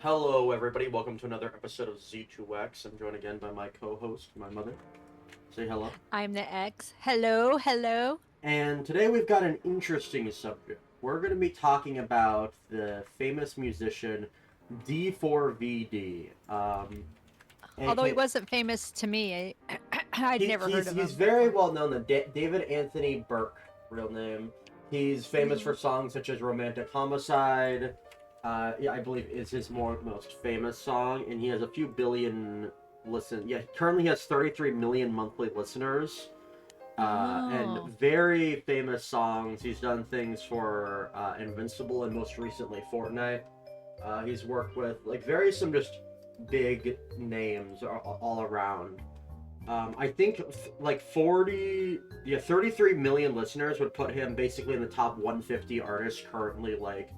Hello, everybody. Welcome to another episode of Z2X. I'm joined again by my co-host, my mother. Say hello. I'm the X. Hello, hello. And today we've got an interesting subject. We're going to be talking about the famous musician D4vd. Although he AK, wasn't famous to me, I'd never heard of he's him very before. well known. David Anthony Burke, real name. He's famous Hmm. for songs such as "Romantic Homicide." Yeah, I believe is his most famous song, and he has a few billion listen. Yeah, currently he has 33 million monthly listeners, and Oh, very famous songs. He's done things for Invincible and most recently Fortnite. He's worked with like very some just big names all around. I think like 33 million listeners would put him basically in the top 150 artists currently like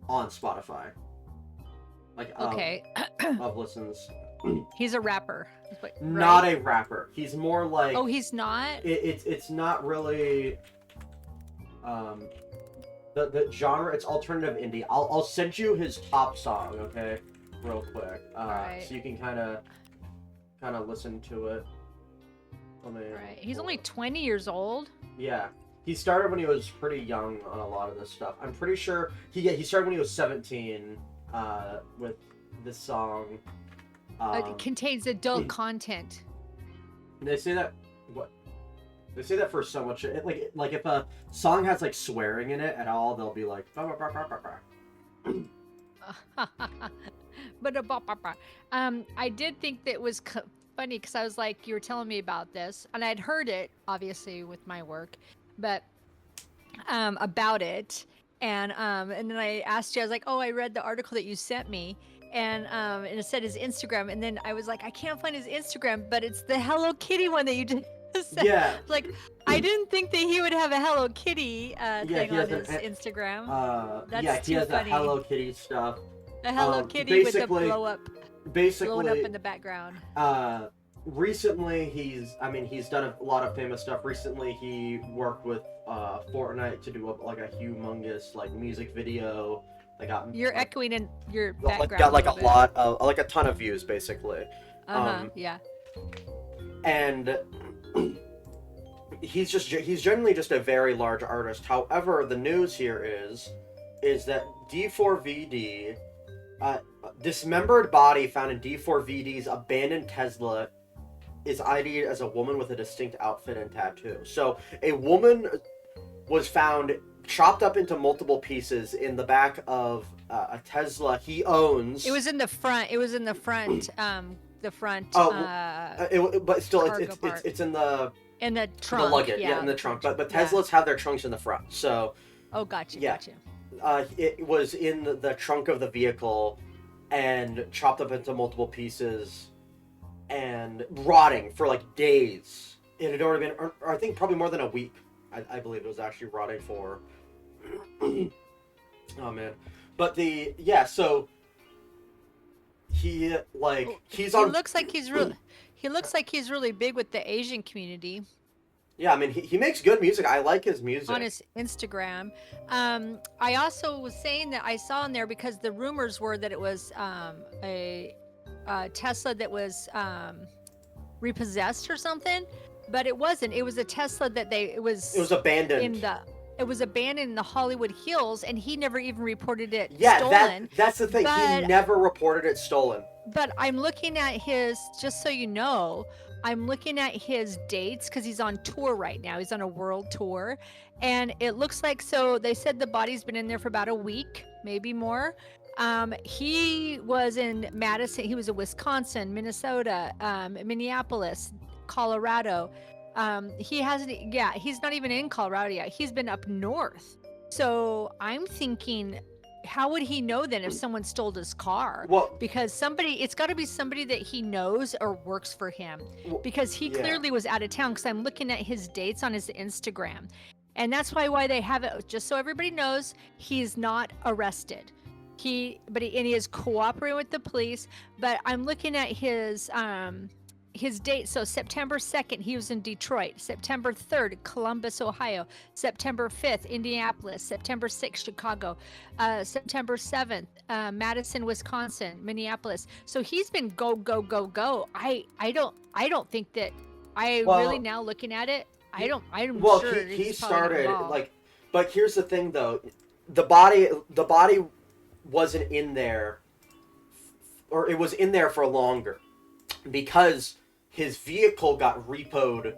on Spotify, like okay. of listens. He's a rapper, Not right? a rapper. He's more like Oh, he's not? it's not really um the genre. It's alternative indie. I'll send you his top song, okay, real quick, All right. so you can kind of listen to it. Let me All right. He's pull only it. 20 years old. Yeah. He started when he was pretty young on a lot of this stuff. I'm pretty sure he started when he was 17 with this song. It Um, contains adult content. they say that what they say that for so much like if a song has like swearing in it at all, they'll be like "Bah, bah, bah, bah, bah, bah." I did think that it was funny because I was like, you were telling me about this, and I'd heard it obviously with my work, but about it, and then I asked you, I was like, oh, I read the article that you sent me, and it said his Instagram, and then I was like, I can't find his Instagram, but it's the Hello Kitty one that you just said. Yeah, Like, I didn't think that he would have a Hello Kitty yeah, thing he on has his Instagram. yeah, That's he too has that funny. Hello Kitty stuff. A Hello Kitty with the Basically, blowing up basically in the background. uh recently he's done a lot of famous stuff. Recently he worked with Fortnite to do like a humongous like music video that got You're like echoing in your got background a like little a bit. lot of like a ton of views basically. Uh-huh, um yeah. and he's generally just a very large artist. However, the news here is that D4vd, uh, dismembered body found in D4vd's abandoned Tesla, is ID'd as a woman with a distinct outfit and tattoo. So a woman was found chopped up into multiple pieces in the back of a Tesla he It owns. was in the front. It was in the front Oh, but still, cargo part. it's in In the the trunk. luggage, yeah, Yeah, in the the trunk. front. But Yeah. Teslas have their trunks in the front, so Oh, gotcha, yeah, gotcha. it was in the trunk of the vehicle and chopped up into multiple pieces and rotting for like days. It had already been, or I think probably more than a week. I believe it was actually rotting for. Oh man, but so Oh, he's he on. looks like he's real. He looks like he's really big with the Asian community Yeah, I mean he makes good music. I like his on music. his Instagram. I also was saying that I saw in there because the rumors were that it was a Tesla that was repossessed or something, but it wasn't. It was a Tesla that it It was was abandoned. in the it was abandoned in the Hollywood Hills, and he never even reported it Yeah, stolen. that's the thing. He But never reported it stolen. I'm looking at his, just so you know, I'm looking at his dates because he's on tour right now. He's on a world tour, and it looks like, so they said the body's been in there for about a week, maybe more. He was in Madison. He was in Wisconsin, Minnesota, Minneapolis, Colorado. He hasn't. Yeah, he's not even in Colorado yet. He's been up north. So I'm thinking, how would he know then if someone stole his car? Well, Because it's got to be somebody that he knows or works for him, because he yeah. clearly was out of town, because I'm looking at his dates on his Instagram. And that's why they have it, just so everybody knows, he's not arrested. And he is cooperating with the police. But I'm looking at his his date. So September 2nd, he was in Detroit. September 3rd, Columbus, Ohio. September 5th, Indianapolis. September 6th, Chicago. September 7th, Madison, Wisconsin. Minneapolis. So he's been go, go, go, go. I don't think that. Really now looking at it, I'm well, sure he he's probably started involved. like, but here's the thing though, the body wasn't in there, or it was in there for longer, because his vehicle got repoed.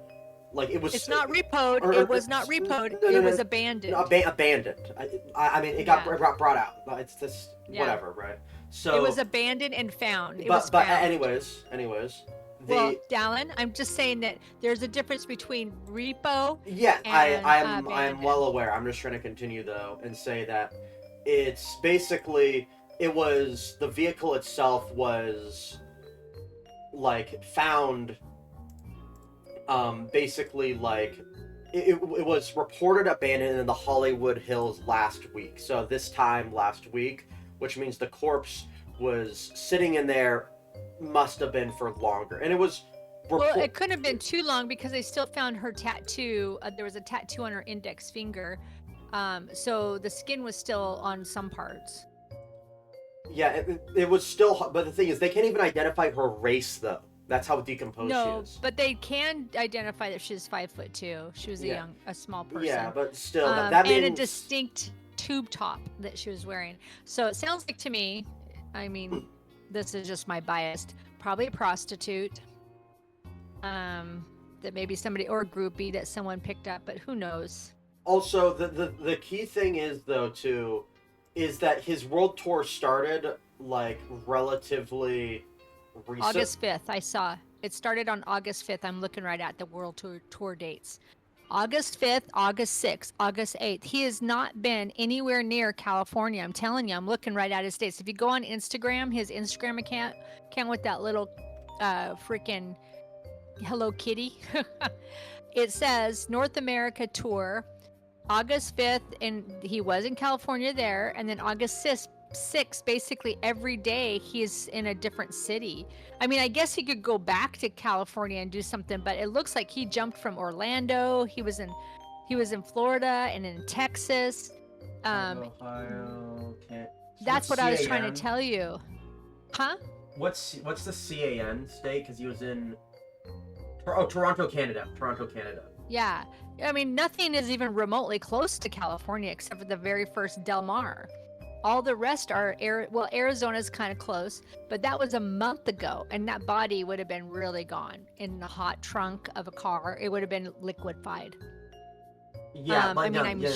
Like it was. It's not repoed. It was not repoed. No, it was abandoned. Abandoned. I mean, it got brought out. It's just whatever, right? So it was abandoned and found. But anyways. Well, Dallin, I'm just saying that there's a difference between repo. Yeah, and I'm well aware. I'm just trying to continue though and say that it's basically the vehicle itself was like found. Basically like it was reported abandoned in the Hollywood Hills last week. So this time last week, which means the corpse was sitting in there. Must have been for longer, and it was. Well, it couldn't have been too long because they still found her tattoo. There was a tattoo on her index finger, so the skin was still on some parts. Yeah, it was still. But the thing is, they can't even identify her race, though. That's how decomposed she is. But they can identify that she's 5'2". She was a small person. Yeah, but still, that means... and a distinct tube top that she was wearing. So it sounds like to me, I mean. This is just my bias. Probably a prostitute. That maybe somebody or a groupie that someone picked up, but who knows? Also, the key thing is though too, is that his world tour started like relatively recent. August 5th, I saw. It started on August 5th. I'm looking right at the world tour dates. August 5th, August 6th, August 8th. He has not been anywhere near California. I'm telling you, I'm looking right at his dates. If you go on Instagram, his Instagram account with that little freaking Hello Kitty, it says North America tour, August 5th, and he was in California there, and then August 6th, basically every day he's in a different city. I mean, I guess he could go back to California and do something, but it looks like he jumped from Orlando. He was in Florida and in Texas. Ohio. Okay. That's what I was trying to tell you. Huh? What's the CAN state? Because he was in Toronto, Canada. Yeah. I mean, nothing is even remotely close to California except for the very first Del Mar. All the rest are Arizona's kind of close, but that was a month ago, and that body would have been really gone in the hot trunk of a car. It would have been liquefied. Yeah,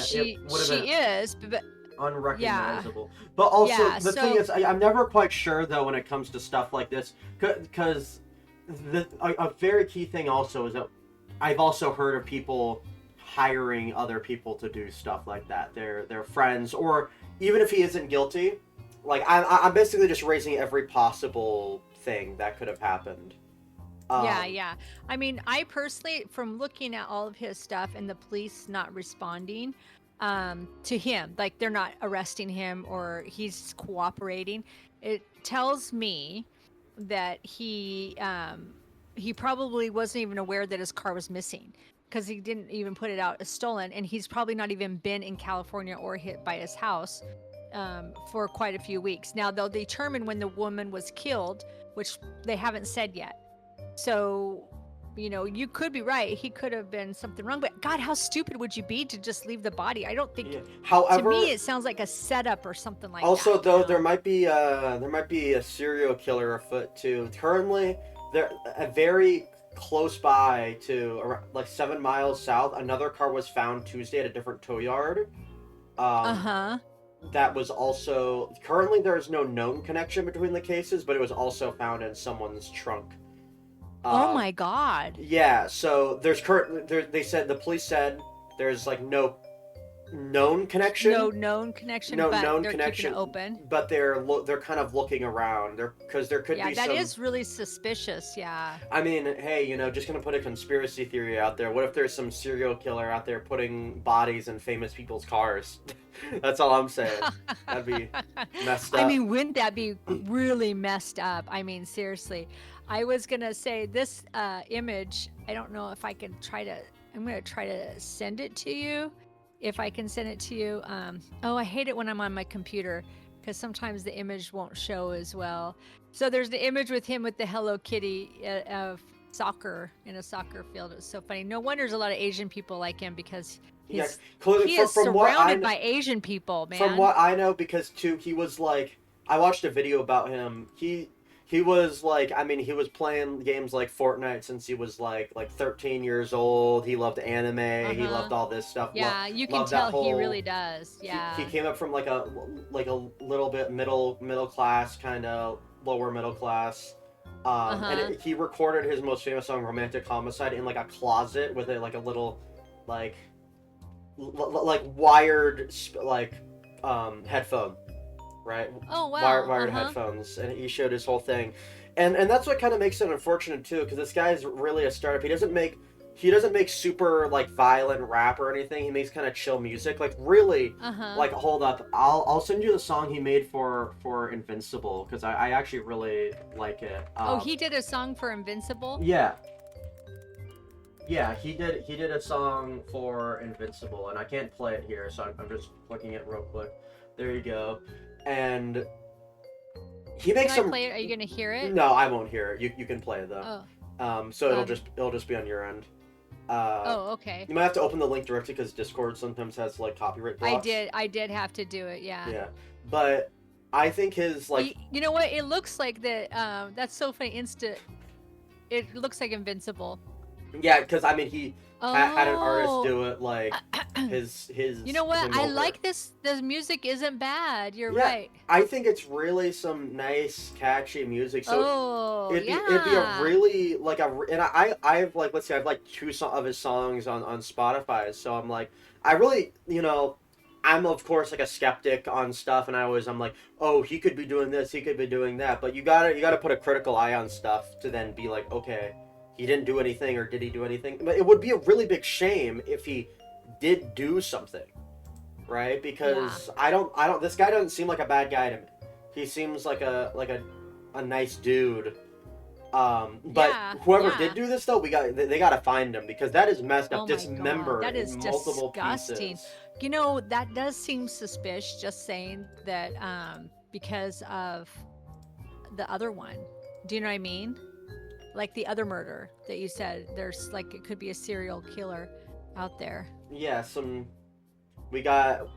she is, but unrecognizable. Yeah. But also the thing is, I'm never quite sure though when it comes to stuff like this, because a very key thing also is that I've also heard of people hiring other people to do stuff like that. They're friends, or even if he isn't guilty, like I'm basically just raising every possible thing that could have happened. Yeah. I mean, I personally, from looking at all of his stuff and the police not responding to him, like they're not arresting him or he's cooperating, it tells me that he probably wasn't even aware that his car was missing, because he didn't even put it out as stolen, and he's probably not even been in California or hit by his house for quite a few weeks. Now, they'll determine when the woman was killed, which they haven't said yet. So, you could be right. He could have been something wrong, but God, how stupid would you be to just leave the body? I don't think. Yeah. However, to me, it sounds like a setup or something like also, that. Also, though, there might be a serial killer afoot too. Currently, they're very close by to like 7 miles south. Another car was found Tuesday at a different tow yard. That was also currently there is no known connection between the cases, but it was also found in someone's trunk. Oh my God. Yeah, so there's currently the police said there's like no known connection. No known connection, No but known they're connection, keeping it open. but they're kind of looking around. Because there could Yeah, be that some. is really suspicious. Yeah. I mean, hey, just gonna put a conspiracy theory out there. What if there's some serial killer out there putting bodies in famous people's cars? That's all I'm saying. That'd be messed up. I mean, wouldn't that be really messed up? I mean, seriously. I was gonna say this image. I don't know if I can try to. I'm gonna try to send it to you. If I can send it to you. Oh, I hate it when I'm on my computer because sometimes the image won't show as well. So there's the image with him with the Hello Kitty of soccer in a soccer field. It was so funny. No wonder there's a lot of Asian people like him because he is surrounded by Asian people, man. From what I know, because too, he was like, I watched a video about him. He was like, I mean, he was playing games like Fortnite since he was like 13 years old. He loved anime. He loved all this stuff. Yeah, you can tell he really does. Yeah. He came up from like a little bit middle class, kind of lower middle class. And he recorded his most famous song, "Romantic Homicide," in like a closet with a little like wired headphone. Right? Oh wow! Wired headphones, and he showed his whole thing, and that's what kind of makes it unfortunate too, because this guy's really a startup. He doesn't make super like violent rap or anything. He makes kind of chill music. Like really, like hold up, I'll send you the song he made for Invincible, because I actually really like it. He did a song for Invincible. Yeah. Yeah, he did a song for Invincible, and I can't play it here, so I'm just clicking it real quick. There you go. And he makes Can I play it? Are you gonna hear it? No, I won't hear it. You can play it though. Oh. So it'll just be on your end. Okay. You might have to open the link directly because Discord sometimes has like copyright blocks. I did have to do it. Yeah. Yeah, but I think his like. You know what? It looks like that. That's so funny. It looks like Invincible. Yeah, because I mean he had an artist do it like his. You know what? I like this. The music isn't bad. You're right. I think it's really some nice, catchy music. So it'd be a really and I've like, let's say I've like 2 of his songs on Spotify. So I'm like, I really, I'm of course like a skeptic on stuff, and I'm like, oh, he could be doing this, he could be doing that, but you gotta put a critical eye on stuff to then be like, okay, he didn't do anything, or did he do anything? But it would be a really big shame if he did do something, right? Because I don't. This guy doesn't seem like a bad guy to me. He seems like a nice dude. But whoever did do this though, they gotta find him, because that is messed up. Dismembered. That is multiple disgusting. pieces. That does seem suspicious. Just saying that because of the other one. Do you know what I mean? Like the other murder that you said, there's like, it could be a serial killer out there. Yeah, we got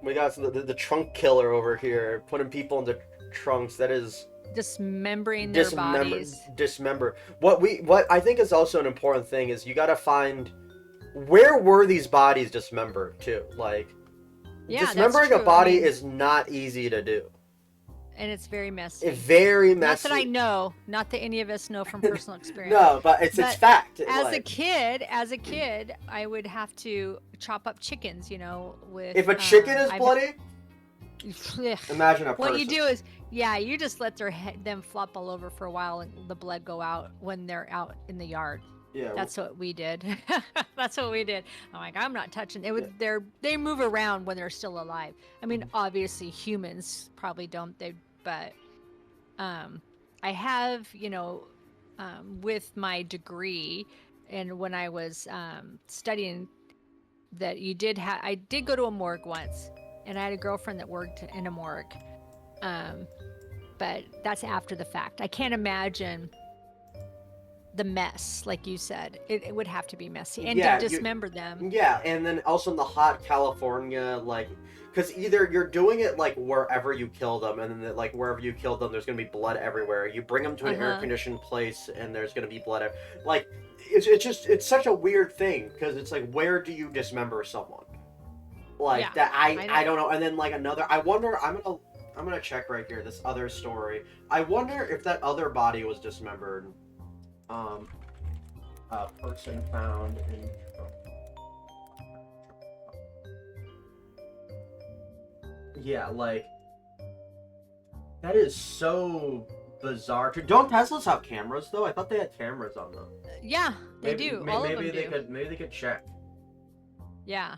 the trunk killer over here, putting people into trunks. That is dismembering their bodies. Dismember. What I think is also an important thing is you got to find where were these bodies dismembered too. Like, dismembering a body is not easy to do. And it's very messy. Very messy. Not that I know. Not that any of us know from personal experience. No, but it's fact. As a kid, I would have to chop up chickens, with... If a chicken is bloody? Imagine a person. What you do is, you just let them flop all over for a while and the blood go out when they're out in the yard. Yeah. That's what we did. That's what we did. I'm like, I'm not touching it. They move around when they're still alive. I mean, obviously humans probably don't, but I have, with my degree and when I was studying, that I did go to a morgue once, and I had a girlfriend that worked in a morgue. But that's after the fact. I can't imagine the mess, like you said. It would have to be messy, and to dismember them. Yeah, and then also in the hot California, like, because either you're doing it like wherever you kill them, and then like wherever you kill them, there's gonna be blood everywhere. You bring them to an air-conditioned place, and there's gonna be blood. Like, it's such a weird thing, because it's like, where do you dismember someone? Like that, I don't know. And then like another, I wonder. I'm gonna check right here. This other story. I wonder if that other body was dismembered. A person found in Yeah, like that is so bizarre. Don't Teslas have cameras though? I thought they had cameras on them. Yeah, they Maybe, do. All of them do. Maybe they could check. Yeah.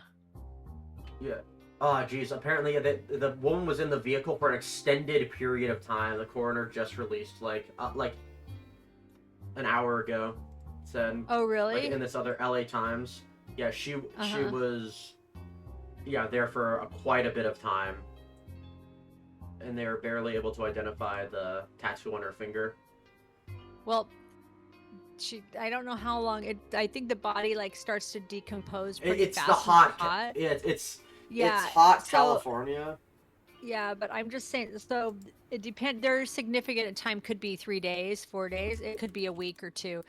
Yeah. Oh, geez. Apparently, the woman was in the vehicle for an extended period of time. The coroner just released like an hour ago. Said. Oh, really? Like in this other LA Times. Yeah, she was. Yeah, there for quite a bit of time. And they were barely able to identify the tattoo on her finger. Well, I don't know how long I think the body like starts to decompose pretty It's fast. the hot. Yeah, It's hot so, California. Yeah, but I'm just saying. So it depends. Their significant time could be 3 days, 4 days. It could be a week or two.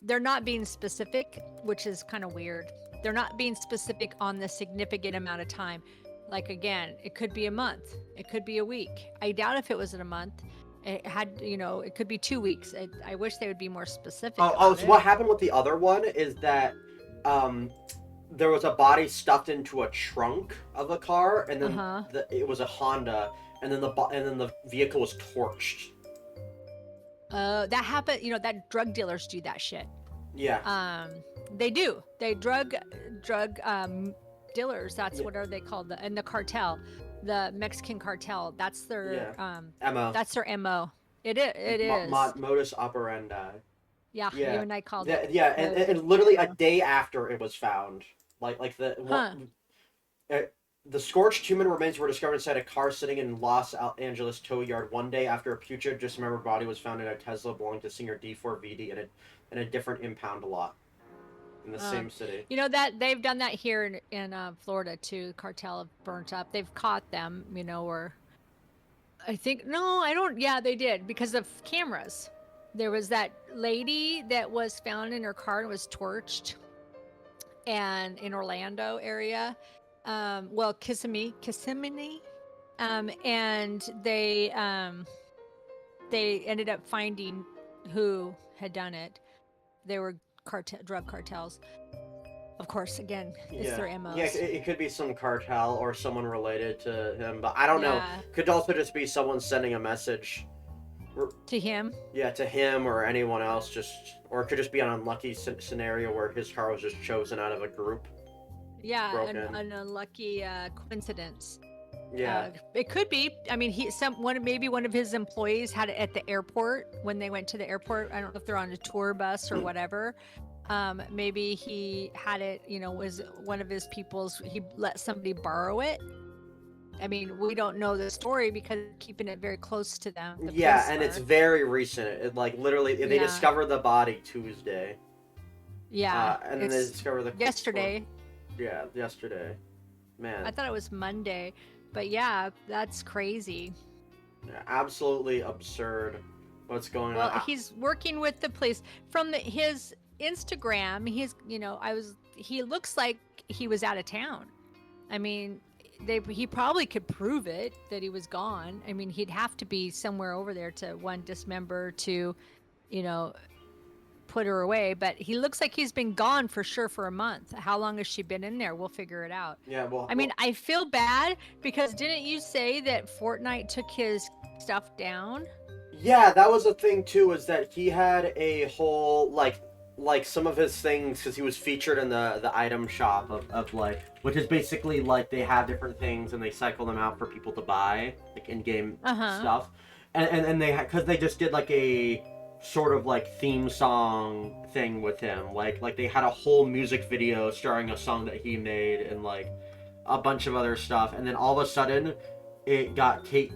They're not being specific, which is kind of weird. They're not being specific on the significant amount of time. Like again, it could be a month. It could be a week. I doubt if it was in a month. It had, it could be 2 weeks. I wish they would be more specific. So what happened with the other one is that there was a body stuffed into a trunk of a car, and then it was a Honda, and then the vehicle was torched. That happened. That drug dealers do that shit. Yeah. They do. They drug dealers. That's what are they called? And the cartel, the Mexican cartel. That's their MO. That's their MO. It is. Modus operandi. Yeah, you and I called it. it. Yeah, and literally a day after it was found, the scorched human remains were discovered inside a car sitting in Los Angeles tow yard one day after a putrid, dismembered body was found in a Tesla belonging to singer d4vd in a different impound lot in the same city. That they've done that here in Florida too. Cartel have burnt up. They've caught them. Or I think I don't. Yeah, they did because of cameras. There was that lady that was found in her car and was torched, and in Orlando area. Kissimmee, and they ended up finding who had done it. They were drug cartels. Of course, again, it's their MOs. Yeah, it could be some cartel or someone related to him, but I don't know. Could also just be someone sending a message. To him? Yeah, to him or anyone else, or it could just be an unlucky scenario where his car was just chosen out of a group. Yeah, an unlucky coincidence. Yeah, it could be. I mean, maybe one of his employees had it at the airport when they went to the airport. I don't know if they're on a tour bus or whatever. Maybe he had it. Was one of his people's. He let somebody borrow it. I mean, we don't know the story because keeping it very close to them. And it's very recent. It literally they discovered the body Tuesday. Yeah, and then they discovered the yesterday. Yeah, yesterday. Man. I thought it was Monday, but yeah, that's crazy. Yeah, absolutely absurd. What's going on? Well, he's working with the police from his Instagram. He looks like he was out of town. I mean, he probably could prove it that he was gone. I mean, he'd have to be somewhere over there to dismember, to, put her away. But he looks like he's been gone for sure for a month. How long has she been in there? We'll figure it out. Yeah, well, I mean, I feel bad because didn't you say that Fortnite took his stuff down? Yeah, that was a thing too. Is that he had a whole like some of his things because he was featured in the item shop of which is basically they have different things and they cycle them out for people to buy in-game stuff, and they because they just did a sort of theme song thing with him, like they had a whole music video starring a song that he made and a bunch of other stuff, and then all of a sudden it got it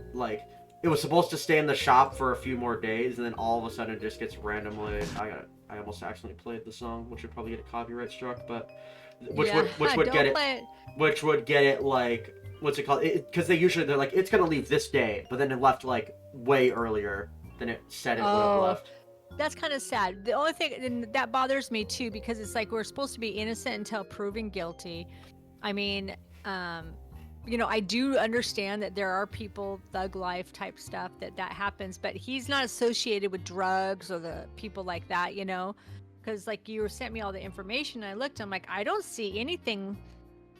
was supposed to stay in the shop for a few more days, and then all of a sudden it just gets randomly. I almost accidentally played the song, which would probably get a copyright struck, but which would get it what's it called? Because they're like it's gonna leave this day, but then it left way earlier than it said it would have left. That's kind of sad. The only thing and that bothers me too, because it's we're supposed to be innocent until proven guilty. I mean, I do understand that there are people, thug life type stuff that happens, but he's not associated with drugs or the people like that, because you sent me all the information. And I looked, I'm like, I don't see anything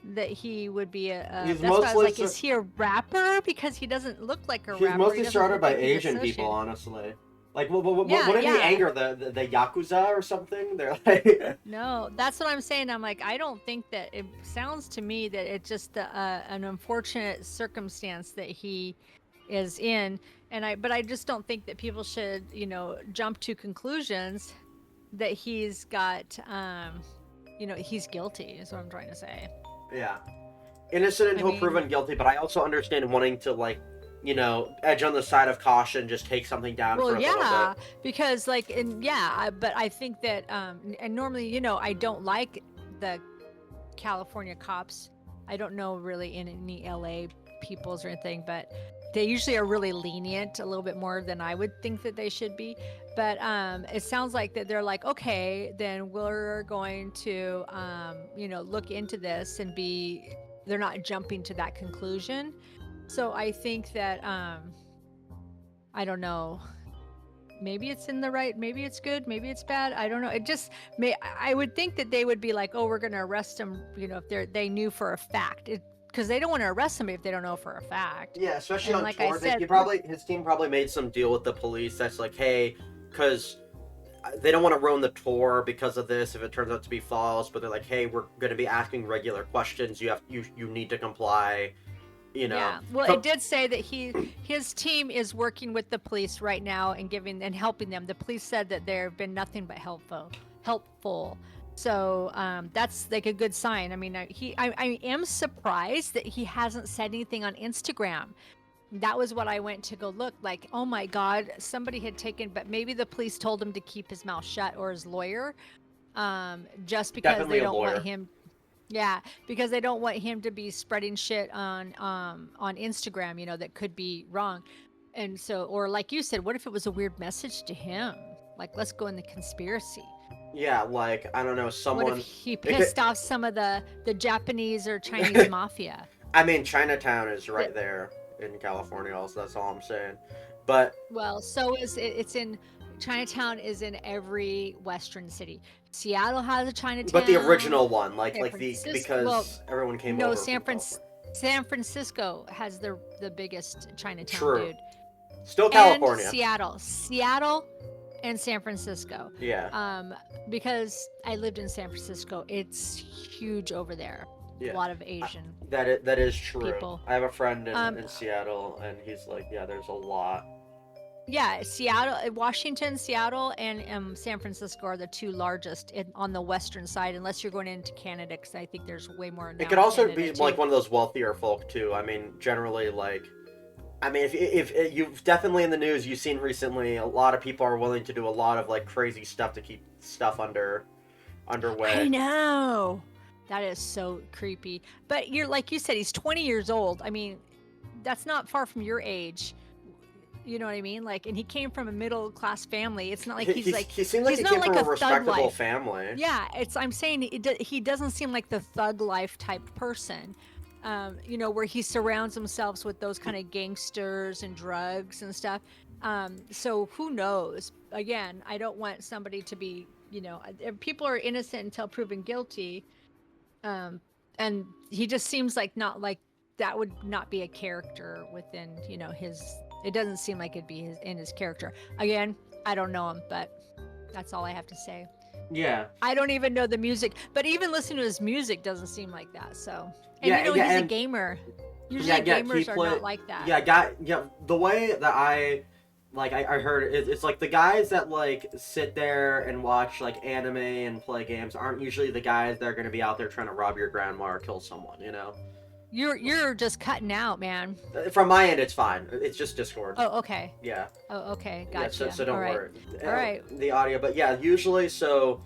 that he would be a He's that's why I was mostly like, is he a rapper? Because he doesn't look like a He's rapper. mostly He doesn't surrounded look by like he's Asian people, associated. honestly. Like, what Yeah, did he yeah. anger the Yakuza or something? They're like, No, that's what I'm saying. I'm like, I don't think that it sounds to me that it's just an unfortunate circumstance that he is in, but I just don't think that people should, jump to conclusions that he's got, he's guilty. Is what I'm trying to say. yeah, innocent I until mean, proven guilty. But I also understand wanting to, like, edge on the side of caution, just take something down for a little yeah, bit. because but I think that, and normally, I don't like the California cops. I don't know really in any LA peoples or anything, but they usually are really lenient, a little bit more than I would think that they should be. But it sounds like that they're like, okay, then we're going to, look into this and they're not jumping to that conclusion. So I think that, I don't know. Maybe it's in the right, maybe it's good, maybe it's bad. I don't know. It just I would think that they would be like, oh, we're going to arrest him, if they knew for a fact. Because they don't want to arrest somebody if they don't know for a fact. Yeah, especially And on like tour. I said, His team probably made some deal with the police that's like, hey, because they don't want to ruin the tour because of this if it turns out to be false. But they're like, hey, we're going to be asking regular questions. You need to comply. Yeah. Well, it did say that his team is working with the police right now and helping them. The police said that they've been nothing but helpful. So that's like a good sign. I mean, I am surprised that he hasn't said anything on Instagram. That was what I went to go look, like, oh my God, somebody had taken, but maybe the police told him to keep his mouth shut, or his lawyer, just because Definitely they a don't lawyer. want him. Yeah, because they don't want him to be spreading shit on Instagram, that could be wrong. And so, or like you said, what if it was a weird message to him? Like, let's go in the conspiracy. Yeah, like, I don't know, someone. What if he pissed off some of the Japanese or Chinese mafia? I mean, Chinatown is right there in California. Also, that's all I'm saying. But well, so it's in Chinatown is in every Western city. Seattle has a Chinatown. But the original one, because everyone came over. No, San Francisco has the biggest Chinatown, True. dude. Still California. And Seattle and San Francisco. Yeah. Because I lived in San Francisco, it's huge over there. Yeah. A lot of Asian. That is true. People. I have a friend in Seattle, and he's like, yeah, there's a lot. Yeah, Washington, Seattle, and San Francisco are the two largest on the western side, unless you're going into Canada, because I think there's way more. It could also be like one of those wealthier folk too. I mean, generally, if you've definitely in the news, you've seen recently, a lot of people are willing to do a lot of like crazy stuff to keep stuff underway. I know. That is so creepy. But like you said, he's 20 years old. I mean, that's not far from your age. You know what I mean? Like, and he came from a middle class family. It's not like he seemed like he came from a respectable family. Yeah, I'm saying he doesn't seem like the thug life type person. Where he surrounds himself with those kind of gangsters and drugs and stuff. So who knows? Again, I don't want somebody to be, people are innocent until proven guilty. And he just seems like not like that would not be a character within, it doesn't seem like it'd be in his character. Again, I don't know him, but that's all I have to say. Yeah. I don't even know the music, but even listening to his music doesn't seem like that. So, and he's a gamer. Usually gamers are not like that. Yeah, the way that I heard it's like the guys that like sit there and watch like anime and play games aren't usually the guys that are going to be out there trying to rob your grandma or kill someone, You're just cutting out, man. From my end, it's fine. It's just Discord. Oh, okay. Yeah. Oh, okay. Gotcha. Yeah, so don't worry. All right. The audio, but yeah, usually. So,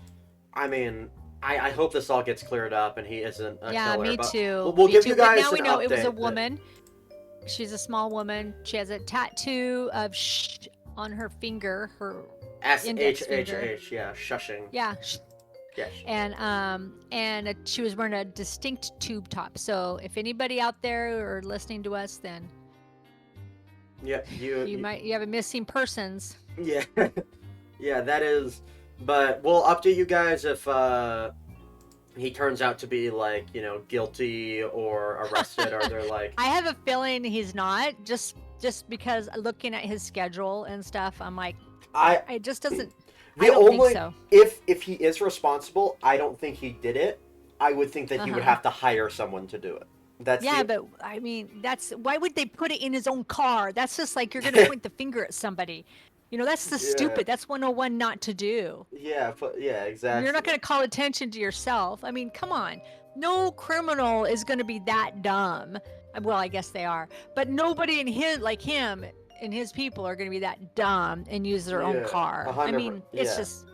I mean, I hope this all gets cleared up and he isn't a killer. Yeah, me too. We'll give you guys now we know it was a update woman. She's a small woman. She has a tattoo of "sh" on her finger. Her index finger. SHHH. Yeah, shushing. Yeah. Yes. And she was wearing a distinct tube top. So if anybody out there are listening to us, then yeah, you have a missing persons. Yeah, yeah, that is. But we'll update you guys if he turns out to be like, you know, guilty or arrested, or they're like, I have a feeling he's not, just because looking at his schedule and stuff, I'm like, it just doesn't. I don't think so. If he is responsible, I don't think he did it. I would think that he would Uh-huh. have to hire someone to do it. That's But I mean, why would they put it in his own car? That's just like you're gonna point the finger at somebody. You know, that's the Yeah. stupid. That's 101 not to do. Yeah, exactly. You're not gonna call attention to yourself. I mean, come on. No criminal is gonna be that dumb. Well, I guess they are, but nobody in his like him and his people are gonna be that dumb and use their own Yeah, car. I mean, 100%, it's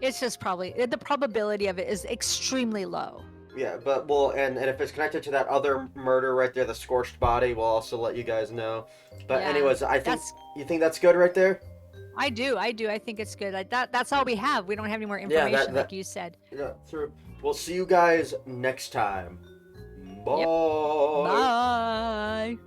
yeah. just probably the probability of it is extremely low. Yeah, but well, and if it's connected to that other murder right there, the scorched body, we'll also let you guys know. But Yeah, anyways, you think that's good right there? I do. I think it's good. Like that's all we have. We don't have any more information, like you said. Yeah, true. We'll see you guys next time. Bye. Bye.